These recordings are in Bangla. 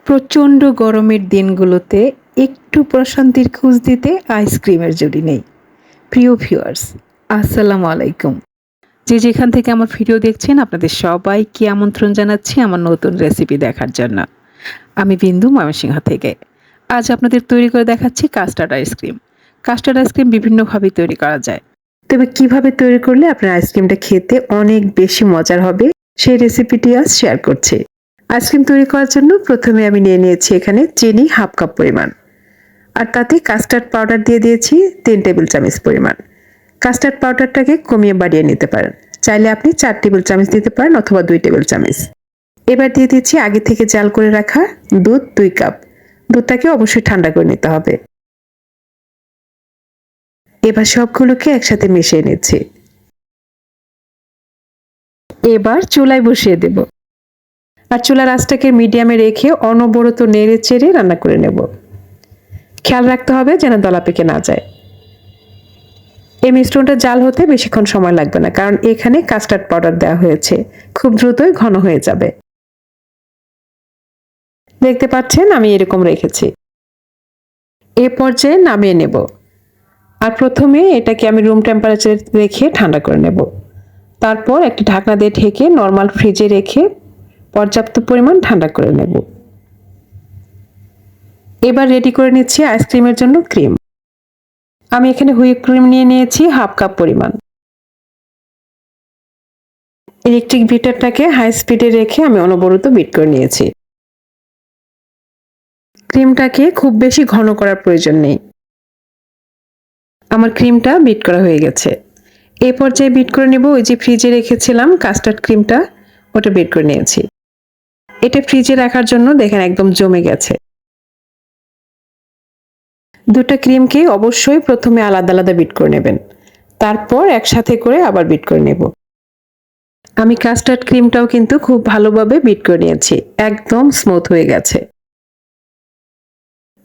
প্রচণ্ড গরমের দিনগুলোতে একটু প্রশান্তির খোঁজ দিতে আইসক্রিমের জুড়ি নেই। প্রিয় ভিউয়ার্স, আসসালামু আলাইকুম। যে যেখান থেকে আমার ভিডিও দেখছেন আপনাদের সবাইকে আমন্ত্রণ জানাচ্ছি আমার নতুন রেসিপি দেখার জন্য। আমি বিন্দু, ময়মনসিংহ থেকে। আজ আপনাদের তৈরি করে দেখাচ্ছি কাস্টার্ড আইসক্রিম। কাস্টার্ড আইসক্রিম বিভিন্নভাবে তৈরি করা যায়, তবে কিভাবে তৈরি করলে আপনার আইসক্রিমটা খেতে অনেক বেশি মজার হবে সেই রেসিপিটি আজ শেয়ার করছি। আইসক্রিম তৈরি করার জন্য প্রথমে আমি নিয়ে নিয়েছি এখানে চিনি 1/2 কাপ পরিমাণ, আর তাতে কাস্টার্ড পাউডার দিয়ে দিয়েছি 3 টেবিল চামচ পরিমাণ। কাস্টার্ড পাউডারটাকে কমিয়ে বাড়িয়ে নিতে পারেন, চাইলে আপনি 4 টেবিল চামচ দিতে পারেন অথবা 2 টেবিল চামচ। এবার দিয়ে দিচ্ছি আগে থেকে জাল করে রাখা দুধ 2 কাপ। দুধটাকে অবশ্যই ঠান্ডা করে নিতে হবে। এবার সবগুলোকে একসাথে মিশিয়ে নিচ্ছি। এবার চুলায় বসিয়ে দেব, আর চুলার আঁচটাকে মিডিয়ামে রেখে অনবরত নেড়ে চেড়ে রান্না করে নেব। খেয়াল রাখতে হবে যেন দলা পেকে না যায়। এই মিশ্রণটা জাল হতে বেশিক্ষণ সময় লাগবে না, কারণ এখানে কাস্টার্ড পাউডার দেওয়া হয়েছে, খুব দ্রুতই ঘন হয়ে যাবে। দেখতে পাচ্ছেন আমি এরকম রেখেছি। এ পর্যায়ে নামিয়ে নেব, আর প্রথমে এটাকে আমি রুম টেম্পারেচারে রেখে ঠান্ডা করে নেব। তারপর একটি ঢাকনা দিয়ে ঢেকে নর্মাল ফ্রিজে রেখে পর্যাপ্ত পরিমাণ ঠান্ডা করে নেব। এবার রেডি করে নিচ্ছি আইসক্রিমের জন্য ক্রিম। আমি এখানে হুইপ ক্রিম নিয়ে নিয়েছি 1/2 কাপ পরিমাণ। ইলেকট্রিক বিটারটাকে হাই স্পিডে রেখে আমি অনবরত বিট করে নিয়েছি। ক্রিমটাকে খুব বেশি ঘন করার প্রয়োজন নেই। আমার ক্রিমটা বিট করা হয়ে গেছে। এই পর্যায়ে বিট করে নেব ওই যে ফ্রিজে রেখেছিলাম কাস্টার্ড ক্রিমটা, ওটা বিট করে নিয়েছি। এটা ফ্রিজে রাখার জন্য দেখেন একদম জমে গেছে। দুটো ক্রিমকে অবশ্যই প্রথমে আলাদা আলাদা বিট করে নেবেন, তারপর একসাথে করে আবার বিট করে নেব। আমি কাস্টার্ড ক্রিমটাও কিন্তু খুব ভালোভাবে বিট করে নিয়েছি, একদম স্মুথ হয়ে গেছে।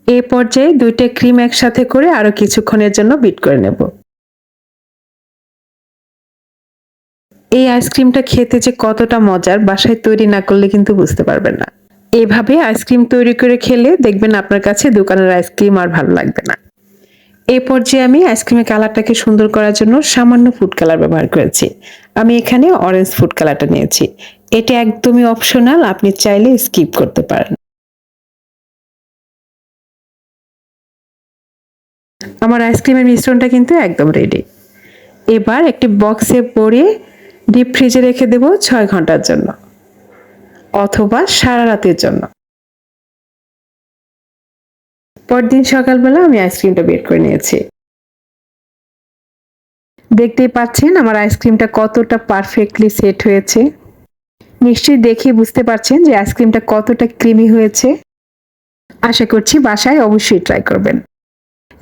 এই পর্যায়ে দুইটা ক্রিম একসাথে করে আরো কিছুক্ষণের জন্য বিট করে নেব। এই আইসক্রিমটা খেতে যে কতটা মজার, বাসায় তৈরি না করলে কিন্তু বুঝতে পারবেন না। এভাবে আইসক্রিম তৈরি করে খেলে দেখবেন আপনার কাছে দোকানের আইসক্রিম আর ভালো লাগবে না। এই পর্যায়ে আমি আইসক্রিমের কালারটাকে সুন্দর করার জন্য সামান্য ফুড কালার ব্যবহার করেছি। আমি এখানে অরেঞ্জ ফুড কালারটা নিয়েছি। এটা একদমই অপশনাল, আপনি চাইলে স্কিপ করতে পারেন। আমার আইসক্রিমের মিশ্রণটা কিন্তু একদম রেডি। এবার একটি বক্সে ভরে ডিপ ফ্রিজে রেখে দেব 6 ঘন্টার জন্য অথবা সারা রাতের জন্য। পরদিন সকালবেলা আমি আইসক্রিমটা বের করে নিয়েছি। দেখতেই পাচ্ছেন আমার আইসক্রিমটা কতটা পারফেক্টলি সেট হয়েছে। নিশ্চয়ই দেখে বুঝতে পারছেন যে আইসক্রিমটা কতটা ক্রিমি হয়েছে। আশা করছি বাসায় অবশ্যই ট্রাই করবেন।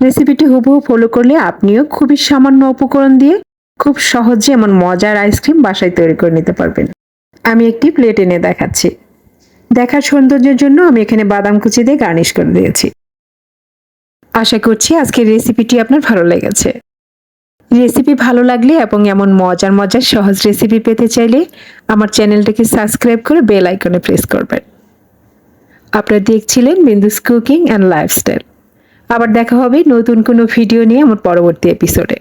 রেসিপিটি হুবহু ফলো করলে আপনিও খুবই সামান্য উপকরণ দিয়ে খুব সহজে এমন মজার আইসক্রিম বাসায় তৈরি করে নিতে পারবেন। আমি একটি প্লেট এনে দেখাচ্ছি। দেখার সৌন্দর্যের জন্য আমি এখানে বাদাম কুচি দিয়ে গার্নিশ করে দিয়েছি। আশা করছি আজকের রেসিপিটি আপনার ভালো লেগেছে। রেসিপি ভালো লাগলে এবং এমন মজার মজার সহজ রেসিপি পেতে চাইলে আমার চ্যানেলটাকে সাবস্ক্রাইব করে বেল আইকনে প্রেস করবেন। আপনারা দেখছিলেন বিন্দুস কুকিং অ্যান্ড লাইফস্টাইল। আবার দেখা হবে নতুন কোনো ভিডিও নিয়ে আমার পরবর্তী এপিসোডে।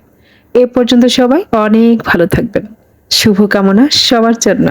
এ পর্যন্ত সবাই অনেক ভালো থাকবেন। শুভকামনা সবার জন্য।